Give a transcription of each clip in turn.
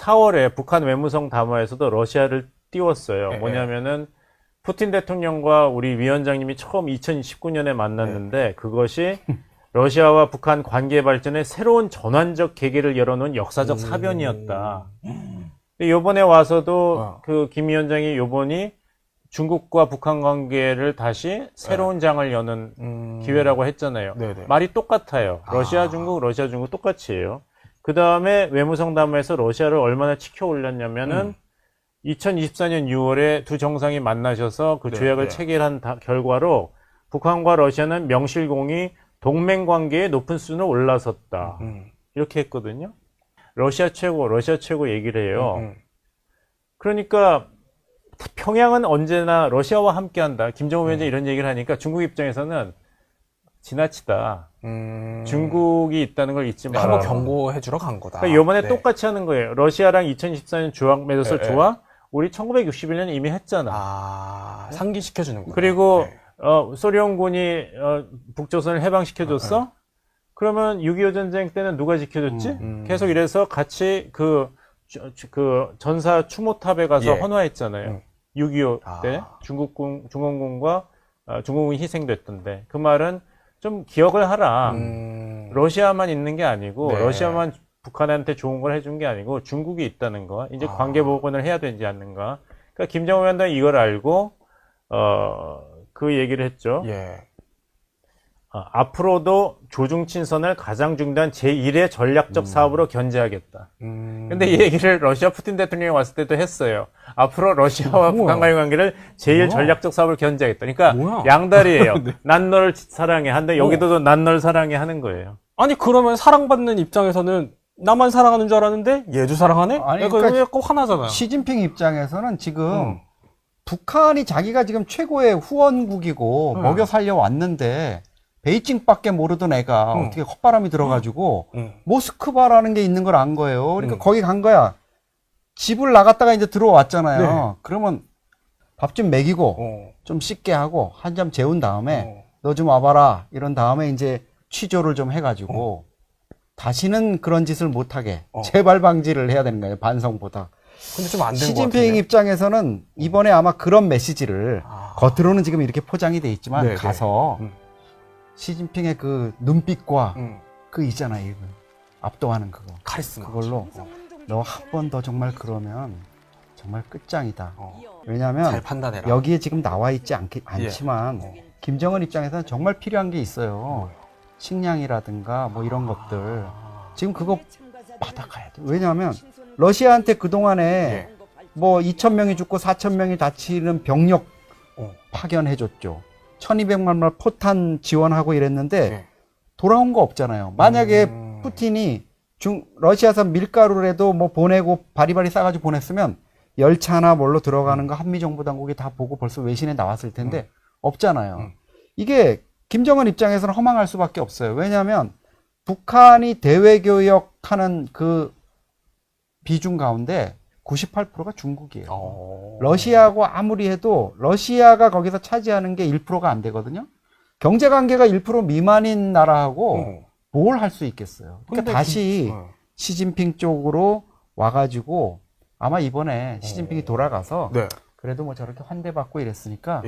4월에 북한 외무성 담화에서도 러시아를 띄웠어요. 네, 뭐냐면은 푸틴 대통령과 우리 위원장님이 처음 2019년에 만났는데 그것이 러시아와 북한 관계 발전에 새로운 전환적 계기를 열어놓은 역사적 사변이었다. 요번에 와서도 그 김 위원장이 요번이 중국과 북한 관계를 다시 새로운 장을 여는 기회라고 했잖아요. 네네. 말이 똑같아요. 러시아, 중국, 러시아, 중국 똑같이 해요. 그 다음에 외무성 담화에서 러시아를 얼마나 치켜 올렸냐면은 2024년 6월에 두 정상이 만나셔서 그 조약을 체결한 결과로 북한과 러시아는 명실공히 동맹 관계에 높은 수준으로 올라섰다. 이렇게 했거든요. 러시아 최고 얘기를 해요. 그러니까 평양은 언제나 러시아와 함께 한다. 김정은 위원장이 이런 얘기를 하니까 중국 입장에서는 지나치다. 중국이 있다는 걸 잊지 마라. 한번 경고해 주러 간 거다. 그러니까 이번에 똑같이 하는 거예요. 러시아랑 2014년 조약 맺었을 조약, 우리 1961년 이미 했잖아. 상기시켜 주는 거예요. 그리고 소련군이 북조선을 해방시켜줬어? 그러면 6.25 전쟁 때는 누가 지켜줬지? 계속 이래서 같이 그 전사 추모탑에 가서 헌화했잖아요. 6.25 때 중공군과 중공군이 희생됐던데 그 말은 좀 기억을 하라. 러시아만 있는 게 아니고 러시아만 북한한테 좋은 걸 해준 게 아니고 중국이 있다는 거. 이제 관계 복원을 해야 되지 않는가. 그러니까 김정은 위원장이 이걸 알고 그 얘기를 했죠. 앞으로도 조중친선을 가장 중요한 제1의 전략적 사업으로 견제하겠다. 근데 이 얘기를 러시아 푸틴 대통령이 왔을 때도 했어요. 앞으로 러시아와 북한 간의 관계를 제1 전략적 사업으로 견제하겠다. 그러니까 양다리예요. 난 널 사랑해. 한데 여기도 난 널 사랑해 하는 거예요. 아니 그러면 사랑받는 입장에서는 나만 사랑하는 줄 알았는데 얘도 사랑하네? 아니, 그러니까 꼭 하나잖아요. 시진핑 입장에서는 지금 북한이 자기가 지금 최고의 후원국이고 먹여 살려 왔는데 베이징밖에 모르던 애가 어떻게 헛바람이 들어가지고 모스크바라는 게 있는 걸 안 거예요. 그러니까 거기 간 거야. 집을 나갔다가 이제 들어왔잖아요. 그러면 밥 좀 먹이고 좀 씻게 하고 한 잠 재운 다음에 너 좀 와봐라 이런 다음에 이제 취조를 좀 해가지고 다시는 그런 짓을 못하게 재발 방지를 해야 되는 거예요. 반성보다. 근데 좀 안 된 것 시진핑 같은데. 입장에서는 이번에 아마 그런 메시지를 겉으로는 지금 이렇게 포장이 돼 있지만 가서 시진핑의 그 눈빛과 그 있잖아요. 이거. 압도하는 그거. 카리스마. 그걸로 너 한 번 더 정말 그러면 정말 끝장이다. 왜냐하면 잘 판단해라. 여기에 지금 나와 있지 않지만 김정은 입장에서는 정말 필요한 게 있어요. 식량이라든가 뭐 이런 것들. 지금 그거 받아가야 돼. 왜냐하면 러시아한테 그동안에 뭐 2,000명이 죽고 4,000명이 다치는 병력 파견해줬죠. 1,200만 말 포탄 지원하고 이랬는데 돌아온 거 없잖아요. 만약에 푸틴이 러시아산 밀가루라도 뭐 보내고 바리바리 싸가지고 보냈으면 열차나 뭘로 들어가는 거 한미정부 당국이 다 보고 벌써 외신에 나왔을 텐데 없잖아요. 이게 김정은 입장에서는 허망할 수밖에 없어요. 왜냐하면 북한이 대외교역하는 그 비중 가운데 98%가 중국이에요. 러시아하고 아무리 해도 러시아가 거기서 차지하는 게 1%가 안 되거든요. 경제관계가 1% 미만인 나라하고 뭘 할 수 있겠어요. 그러니까 다시 시진핑 쪽으로 와가지고 아마 이번에 시진핑이 돌아가서 그래도 뭐 저렇게 환대받고 이랬으니까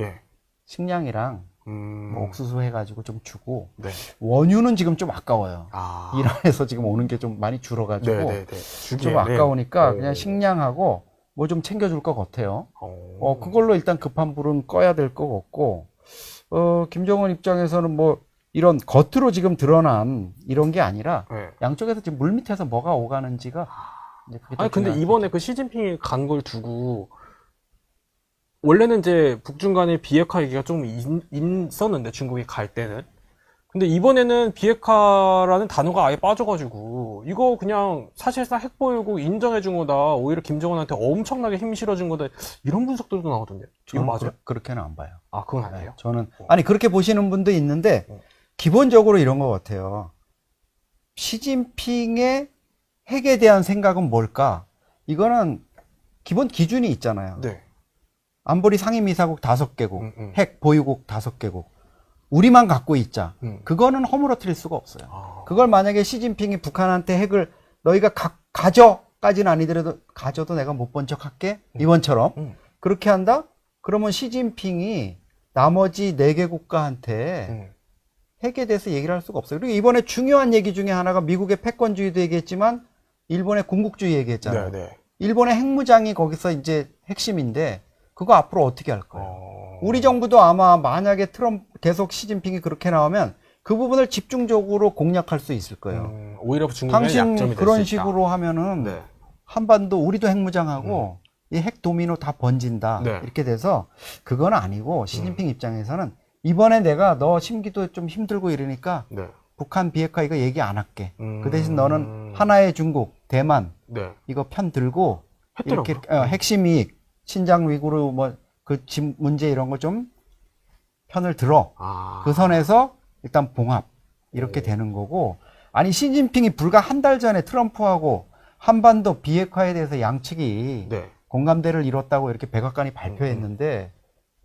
식량이랑 뭐 옥수수 해가지고 좀 주고 원유는 지금 좀 아까워요. 이란에서 지금 오는 게 좀 많이 줄어가지고 좀 아까우니까 그냥 식량하고 뭐 좀 챙겨줄 것 같아요. 그걸로 일단 급한 불은 꺼야 될 것 같고 김정은 입장에서는 뭐 이런 겉으로 지금 드러난 이런 게 아니라 양쪽에서 지금 물밑에서 뭐가 오가는지가 이제 그게 더 아니 근데 이번에 그 시진핑이 간 걸 두고 원래는 이제 북중 간의 비핵화 얘기가 좀 있었는데 중국이 갈 때는 근데 이번에는 비핵화라는 단어가 아예 빠져가지고 이거 그냥 사실상 핵보유국 인정해준 거다 오히려 김정은한테 엄청나게 힘 실어준 거다 이런 분석들도 나오던데 이거 맞아요? 그렇게는 안 봐요. 아 그건 아니에요? 저는 아니 그렇게 보시는 분도 있는데 기본적으로 이런 것 같아요. 시진핑의 핵에 대한 생각은 뭘까? 이거는 기본 기준이 있잖아요. 안보리 상임이사국 5개국, 핵 보유국 5개국. 우리만 갖고 있자. 그거는 허물어뜨릴 수가 없어요. 그걸 만약에 시진핑이 북한한테 핵을 너희가 가져 10까지는 아니더라도 가져도 내가 못 본 척 할게. 이번처럼. 그렇게 한다? 그러면 시진핑이 나머지 4개 국가한테 핵에 대해서 얘기를 할 수가 없어요. 그리고 이번에 중요한 얘기 중에 하나가 미국의 패권주의도 얘기했지만 일본의 군국주의 얘기했잖아요. 네. 일본의 핵무장이 거기서 이제 핵심인데 그거 앞으로 어떻게 할 거예요? 우리 정부도 아마 만약에 계속 시진핑이 그렇게 나오면 그 부분을 집중적으로 공략할 수 있을 거예요. 오히려 중국의 당신 약점이 그런 될 수 있다. 식으로 하면은 네. 한반도 우리도 핵무장하고 이 핵 도미노 다 번진다. 네. 이렇게 돼서 그건 아니고 시진핑 입장에서는 이번에 내가 너 심기도 좀 힘들고 이러니까 네. 북한 비핵화 이거 얘기 안 할게. 그 대신 너는 하나의 중국, 대만 네. 이거 편 들고 했더라고요. 이렇게 핵심 이익, 신장 위구르 뭐 그 문제 이런 거 좀 편을 들어. 그 선에서 일단 봉합 이렇게 되는 거고. 아니 시진핑이 불과 한 달 전에 트럼프하고 한반도 비핵화에 대해서 양측이 네. 공감대를 이뤘다고 이렇게 백악관이 발표했는데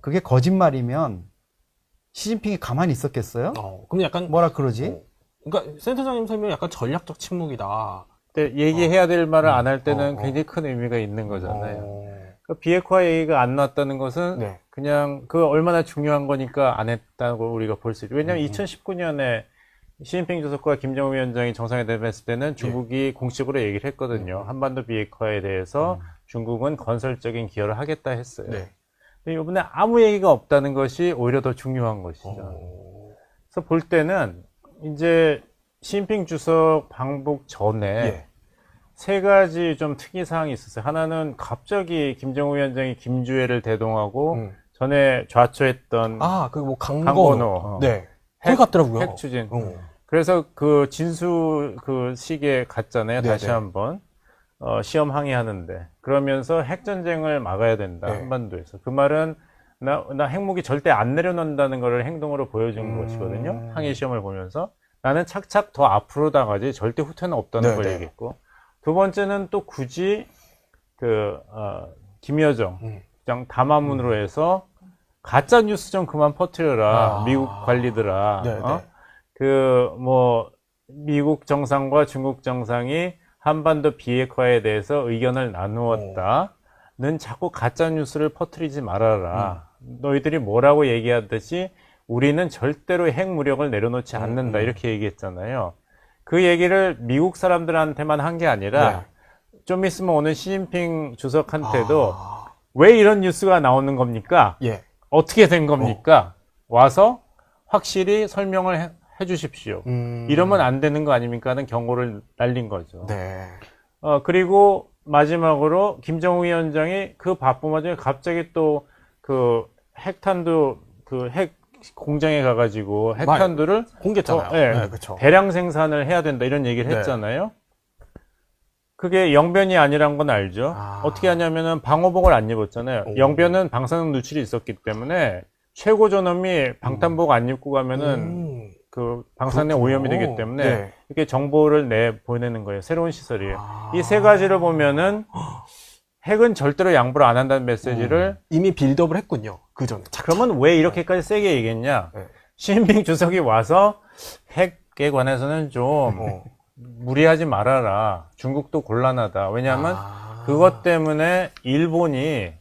그게 거짓말이면 시진핑이 가만히 있었겠어요? 그럼 약간 뭐라 그러지? 그러니까 센터장님 설명 약간 전략적 침묵이다. 근데 얘기해야 될 말을 안 할 때는 굉장히 큰 의미가 있는 거잖아요. 그 비핵화 얘기가 안 나왔다는 것은 네. 그냥 그 얼마나 중요한 거니까 안 했다고 우리가 볼 수 있죠. 왜냐하면 2019년에 시진핑 주석과 김정은 위원장이 정상회담했을 때는 중국이 공식으로 얘기를 했거든요. 한반도 비핵화에 대해서 중국은 건설적인 기여를 하겠다 했어요. 네. 근데 이번에 아무 얘기가 없다는 것이 오히려 더 중요한 것이죠. 그래서 볼 때는 이제 시진핑 주석 방북 전에 예. 3가지 좀 특이사항이 있었어요. 하나는 갑자기 김정은 위원장이 김주애를 대동하고 전에 좌초했던 그 뭐 강건호. 네. 거기 갔더라고요. 핵 추진. 그래서 그 진수 그 시기에 갔잖아요. 네네. 다시 한번 시험 항의하는데 그러면서 핵전쟁을 막아야 된다. 네. 한반도에서. 그 말은 나 핵무기 절대 안 내려놓는다는 것을 행동으로 보여준 것이거든요. 항의 시험을 보면서 나는 착착 더 앞으로 나가지 절대 후퇴는 없다는 걸 네네. 얘기했고 두 번째는 또 굳이 김여정 담화문으로 해서 가짜 뉴스 좀 그만 퍼뜨려라. 미국 관리들아. 네네. 미국 정상과 중국 정상이 한반도 비핵화에 대해서 의견을 나누었다는 자꾸 가짜 뉴스를 퍼뜨리지 말아라. 너희들이 뭐라고 얘기하듯이 우리는 절대로 핵 무력을 내려놓지 않는다. 이렇게 얘기했잖아요. 그 얘기를 미국 사람들한테만 한 게 아니라 좀 있으면 오늘 시진핑 주석한테도 왜 이런 뉴스가 나오는 겁니까? 예. 어떻게 된 겁니까? 와서 확실히 설명을 해 주십시오. 이러면 안 되는 거 아닙니까? 하는 경고를 날린 거죠. 네. 그리고 마지막으로 김정은 위원장이 그 바쁜 와중에 갑자기 또 그 핵탄두 그 핵 공장에 가가지고 핵탄두를 공개했잖아요. 그렇죠. 대량 생산을 해야 된다 이런 얘기를 했잖아요. 그게 영변이 아니란 건 알죠. 어떻게 하냐면은 방호복을 안 입었잖아요. 영변은 방사능 누출이 있었기 때문에 최고 존엄이 방탄복 안 입고 가면은 그 방사능 오염이 되기 때문에 이렇게 정보를 보내는 거예요. 새로운 시설이에요. 이 3가지를 보면은 핵은 절대로 양보를 안 한다는 메시지를 이미 빌드업을 했군요. 그 전에. 그러면 왜 이렇게까지 세게 얘기했냐? 시진핑 주석이 와서 핵에 관해서는 좀 무리하지 말아라. 중국도 곤란하다. 왜냐하면 그것 때문에 일본이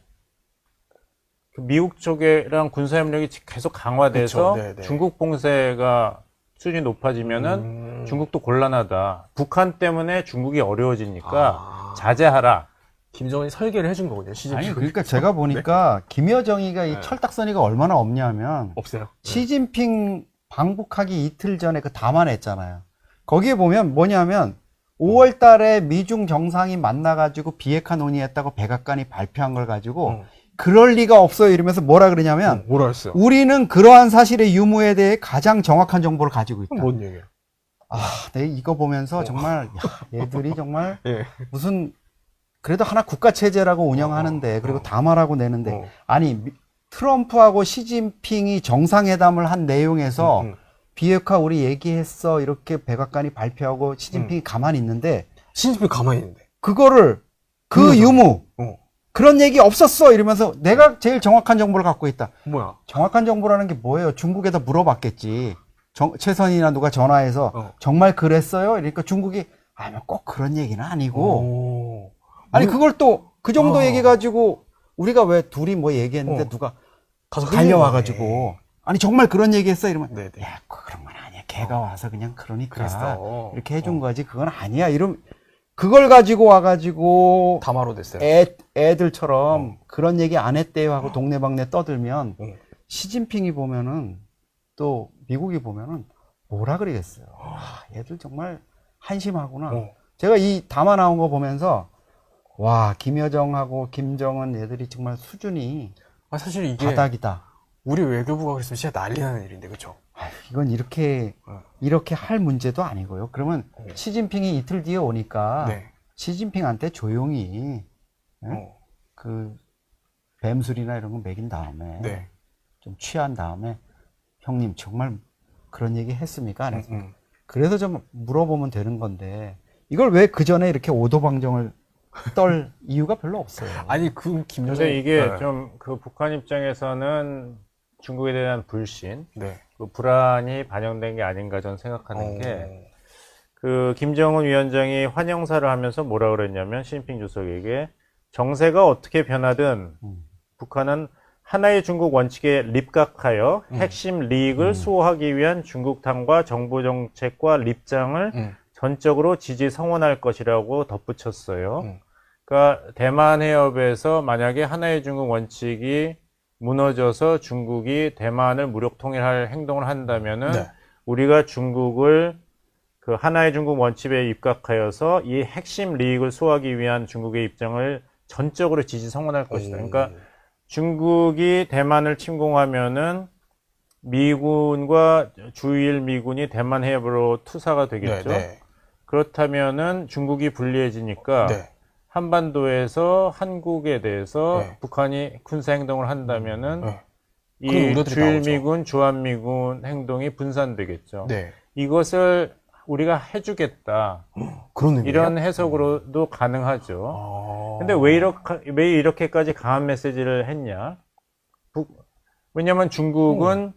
미국 쪽이랑 군사협력이 계속 강화돼서 중국 봉쇄가 수준이 높아지면은 중국도 곤란하다. 북한 때문에 중국이 어려워지니까 자제하라. 김정은이 설계를 해준 거군요. 아니 그러니까 제가 보니까 김여정이가 이 철딱서니가 얼마나 없냐면 없어요. 시진핑 방북하기 이틀 전에 그 담화냈잖아요. 거기에 보면 뭐냐면 5월 달에 미중 정상이 만나가지고 비핵화 논의했다고 백악관이 발표한 걸 가지고 그럴 리가 없어요 이러면서 뭐라 그러냐면 뭐라 했어요? 우리는 그러한 사실의 유무에 대해 가장 정확한 정보를 가지고 있다. 뭔 얘기예요? 내가 이거 보면서 정말 얘들이 정말 예. 무슨 그래도 하나 국가 체제라고 운영하는데 그리고 담화라고 내는데 아니 트럼프하고 시진핑이 정상회담을 한 내용에서 비핵화 우리 얘기했어 이렇게 백악관이 발표하고 시진핑이 가만히 있는데 시진핑 가만히 있는데 그거를 그 유무 그런 얘기 없었어 이러면서 내가 제일 정확한 정보를 갖고 있다. 뭐야? 정확한 정보라는 게 뭐예요? 중국에다 물어봤겠지. 최선이나 누가 전화해서 정말 그랬어요? 그러니까 중국이 뭐 꼭 그런 얘기는 아니고 아니 그걸 또 그 정도 아. 얘기 가지고 우리가 왜 둘이 뭐 얘기했는데 누가 가서 달려와가지고 아니 정말 그런 얘기했어 이러면 네네. 야 그런 건 아니야. 걔가 와서 그냥 그러니까 그랬어. 이렇게 해준 거지. 그건 아니야. 이런 그걸 가지고 와가지고 담화로 됐어요. 애들처럼 그런 얘기 안 했대요 하고 동네방네 떠들면 시진핑이 보면은 또 미국이 보면은 뭐라 그러겠어요. 얘들 정말 한심하구나. 제가 이 담화 나온 거 보면서 와 김여정하고 김정은 얘들이 정말 수준이 아, 사실 이게 바닥이다. 우리 외교부가 그랬으면 진짜 난리 나는 일인데, 그쵸? 이건 이렇게 할 문제도 아니고요. 그러면 시진핑이 이틀 뒤에 오니까 네. 시진핑한테 조용히 그 뱀술이나 이런 거 먹인 다음에 네. 좀 취한 다음에 형님 정말 그런 얘기 했습니까? 안 했습니까? 그래서 좀 물어보면 되는 건데 이걸 왜 그 전에 이렇게 오도방정을 떨 이유가 별로 없어요. 아니, 그 김여정. 근데 이게 네. 좀 그 북한 입장에서는 중국에 대한 불신, 네. 그 불안이 반영된 게 아닌가 저는 생각하는 어. 게, 그 김정은 위원장이 환영사를 하면서 뭐라 그랬냐면 시진핑 주석에게 정세가 어떻게 변하든 북한은 하나의 중국 원칙에 립각하여 핵심 리익을 수호하기 위한 중국 당과 정부 정책과立장을 전적으로 지지 성원할 것이라고 덧붙였어요. 그러니까 대만 해협에서 만약에 하나의 중국 원칙이 무너져서 중국이 대만을 무력 통일할 행동을 한다면은 네. 우리가 중국을 그 하나의 중국 원칙에 입각하여서 이 핵심 리익을 수호하기 위한 중국의 입장을 전적으로 지지 성원할 것이다. 그러니까 중국이 대만을 침공하면은 미군과 주일 미군이 대만 해협으로 투사가 되겠죠. 네. 그렇다면은 중국이 불리해지니까 네. 한반도에서 한국에 대해서 네. 북한이 군사 행동을 한다면은 그런 이 우려들이 주일 나오죠. 미군, 주한 미군 행동이 분산되겠죠. 네. 이것을 우리가 해주겠다. 그런 의미예요? 이런 해석으로도 가능하죠. 아. 근데 왜 이렇게까지 강한 메시지를 했냐? 왜냐면 중국은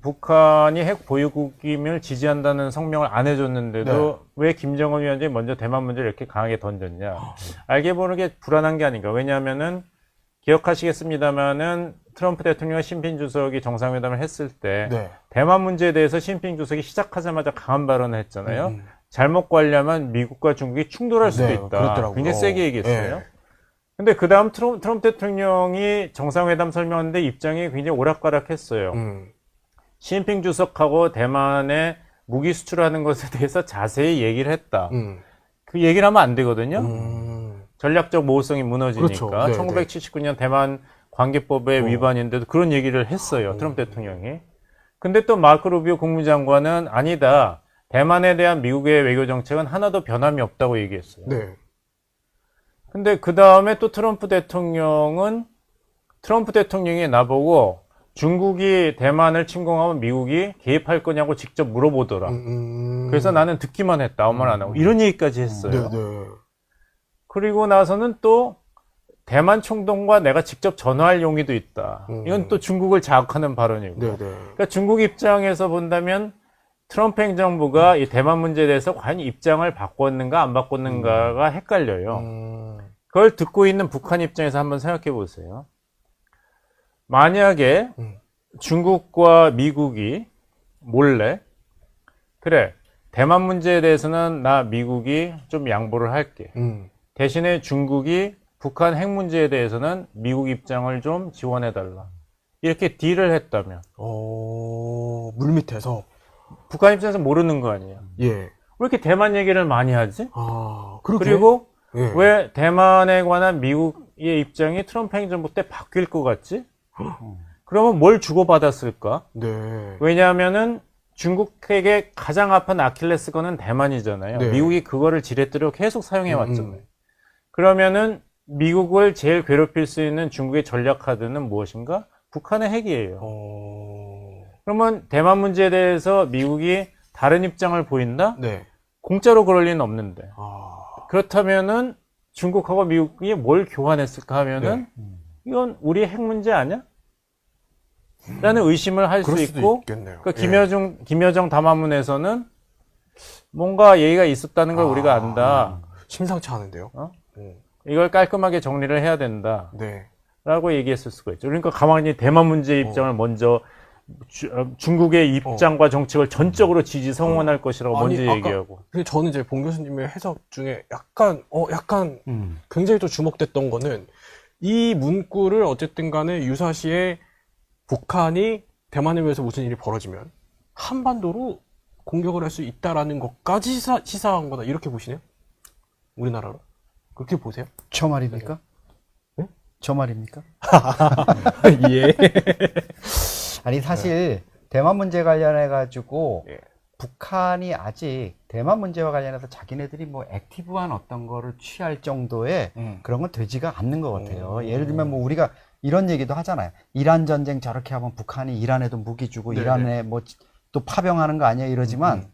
북한이 핵 보유국임을 지지한다는 성명을 안 해줬는데도 왜 김정은 위원장이 먼저 대만 문제를 이렇게 강하게 던졌냐? 알게 모르게 불안한 게 아닌가. 왜냐하면은 기억하시겠습니다만은 트럼프 대통령과 시진핑 주석이 정상회담을 했을 때 네. 대만 문제에 대해서 시진핑 주석이 시작하자마자 강한 발언을 했잖아요. 잘못 관리하면 미국과 중국이 충돌할 수도 네, 있다. 그렇더라고요. 굉장히 세게 얘기했어요. 네. 근데 그 다음 트럼프 대통령이 정상회담 설명하는데 입장이 굉장히 오락가락했어요. 시진핑 주석하고 대만에 무기 수출하는 것에 대해서 자세히 얘기를 했다. 그 얘기를 하면 안 되거든요. 전략적 모호성이 무너지니까. 그렇죠. 네, 1979년 대만 관계법의 위반인데도 그런 얘기를 했어요. 트럼프 대통령이. 근데 또 마크 루비오 국무장관은 아니다. 대만에 대한 미국의 외교 정책은 하나도 변함이 없다고 얘기했어요. 네. 근데 그 다음에 또 트럼프 대통령이 나보고 중국이 대만을 침공하면 미국이 개입할 거냐고 직접 물어보더라. 그래서 나는 듣기만 했다. 아무 말 안 하고. 이런 얘기까지 했어요. 네. 그리고 나서는 또 대만 총독과 내가 직접 전화할 용의도 있다. 이건 또 중국을 자극하는 발언이고. 네. 그러니까 중국 입장에서 본다면 트럼프 행정부가 이 대만 문제에 대해서 과연 입장을 바꿨는가 안 바꿨는가가 헷갈려요. 그걸 듣고 있는 북한 입장에서 한번 생각해 보세요. 만약에 중국과 미국이 몰래 그래 대만 문제에 대해서는 나 미국이 좀 양보를 할게. 대신에 중국이 북한 핵 문제에 대해서는 미국 입장을 좀 지원해달라. 이렇게 딜을 했다면 물밑에서 북한 입장에서 모르는 거 아니에요. 예. 왜 이렇게 대만 얘기를 많이 하지? 아, 그러게. 그리고 예. 왜 대만에 관한 미국의 입장이 트럼프 행정부 때 바뀔 것 같지? 그러면 뭘 주고받았을까? 네. 왜냐하면은 중국에게 가장 아픈 아킬레스건은 대만이잖아요. 네. 미국이 그거를 지렛대로 계속 사용해 왔잖아요. 그러면은 미국을 제일 괴롭힐 수 있는 중국의 전략 카드는 무엇인가? 북한의 핵이에요. 그러면 대만 문제에 대해서 미국이 다른 입장을 보인다? 네. 공짜로 그럴 리는 없는데. 아. 그렇다면은 중국하고 미국이 뭘 교환했을까 하면은 이건 우리 핵 문제 아니야? 라는 의심을 할 수 그럴 수도 있고, 있겠네요. 그 김여정 담화문에서는 뭔가 얘기가 있었다는 걸 우리가 안다. 심상치 않은데요? 이걸 깔끔하게 정리를 해야 된다. 네. 라고 얘기했을 수가 있죠. 그러니까 가만히 대만 문제 입장을 먼저 중국의 입장과 정책을 전적으로 지지 성원할 것이라고 아니, 먼저 아까 얘기하고. 근데 저는 이제 봉 교수님의 해석 중에 약간 음. 굉장히 또 주목됐던 거는 이 문구를 어쨌든 간에 유사시에 북한이 대만을 위해서 무슨 일이 벌어지면 한반도로 공격을 할 수 있다라는 것까지 시사한 거다. 이렇게 보시네요? 우리나라로? 그렇게 보세요? 저 말입니까? 네? 저 말입니까? 예. 아니 사실 대만 문제 관련해 가지고 예. 북한이 아직 대만 문제와 관련해서 자기네들이 뭐 액티브한 어떤 거를 취할 정도의 그런 건 되지가 않는 것 같아요. 예를 들면 뭐 우리가 이런 얘기도 하잖아요. 이란 전쟁 저렇게 하면 북한이 이란에도 무기 주고 네네. 이란에 뭐 또 파병하는 거 아니야 이러지만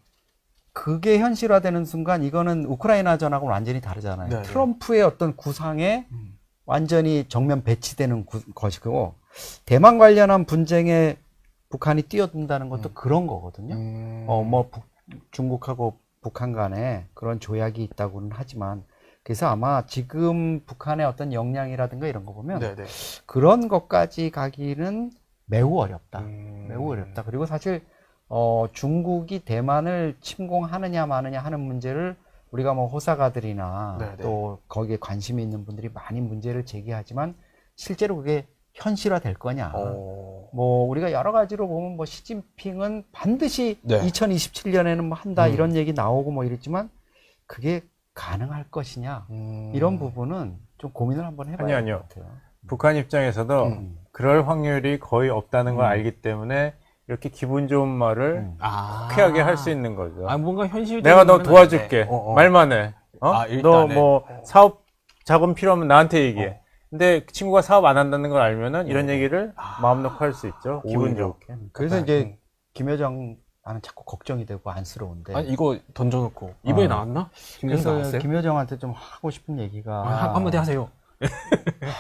그게 현실화되는 순간 이거는 우크라이나 전하고는 완전히 다르잖아요. 네네. 트럼프의 어떤 구상에 완전히 정면 배치되는 것이고 대만 관련한 분쟁에 북한이 뛰어든다는 것도 그런 거거든요. 뭐 중국하고 북한 간에 그런 조약이 있다고는 하지만 그래서 아마 지금 북한의 어떤 역량이라든가 이런 거 보면 네네. 그런 것까지 가기는 매우 어렵다. 음. 매우 어렵다. 그리고 사실 중국이 대만을 침공하느냐 마느냐 하는 문제를 우리가 뭐 호사가들이나 네네. 또 거기에 관심이 있는 분들이 많이 문제를 제기하지만 실제로 그게 현실화될 거냐. 뭐 우리가 여러 가지로 보면 뭐 시진핑은 반드시 네. 2027년에는 뭐 한다 이런 얘기 나오고 뭐 이랬지만 그게 가능할 것이냐 이런 부분은 좀 고민을 한번 해봐야 될 아니요. 것 같아요. 북한 입장에서도 그럴 확률이 거의 없다는 걸 알기 때문에 이렇게 기분 좋은 말을 쾌하게 할 수 있는 거죠. 뭔가 현실적인 내가 너 거는 도와줄게. 아닌데. 말만 해. 너 일단은. 뭐 사업 자금 필요하면 나한테 얘기해. 근데 그 친구가 사업 안 한다는 걸 알면은 이런 얘기를 마음 놓고 할 수 있죠. 기분 오히려. 좋게. 그래서 이제 김여정 나는 자꾸 걱정이 되고 안쓰러운데. 아니 이거 던져놓고 이번에 나왔나? 그래서 나왔어요? 김여정한테 좀 하고 싶은 얘기가 한마디 하세요.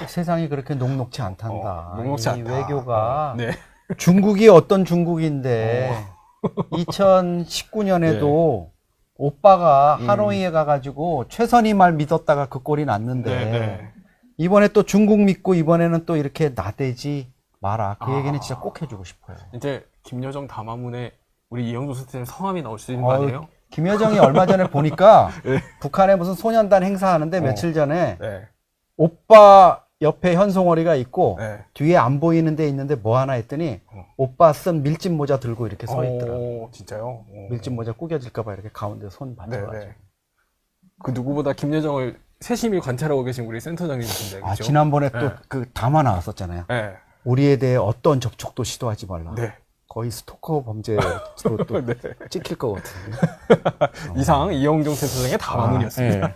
세상이 그렇게 녹록지 않단다. 녹록지 이 않다. 외교가 네. 중국이 어떤 중국인데 2019년에도 오빠가 하노이에 가가지고 최선희 말 믿었다가 그 꼴이 났는데 네. 이번에 또 중국 믿고 이번에는 또 이렇게 나대지 마라. 그 얘기는 진짜 꼭 해주고 싶어요. 이제 김여정 담화문에 우리 이영도 선생님 성함이 나올 수 있는 거 아니에요? 김여정이 얼마 전에 보니까 북한에 무슨 소년단 행사하는데 며칠 전에 네. 오빠 옆에 현송월이가 있고 네. 뒤에 안 보이는 데 있는데 뭐 하나 했더니 오빠 쓴 밀짚 모자 들고 이렇게 서 있더라고. 진짜요? 밀짚 모자 구겨질까봐 이렇게 가운데 손 받쳐가지고. 네네. 그 누구보다 김여정을 세심히 관찰하고 계신 우리 센터장님이신데. 아, 그죠? 지난번에 네. 또 그 담화 나왔었잖아요. 네. 우리에 대해 어떤 접촉도 시도하지 말라. 네. 거의 스토커 범죄로 또 네. 찍힐 것 같은데. 이상 이영종 센터장의 담화문이었습니다. 예.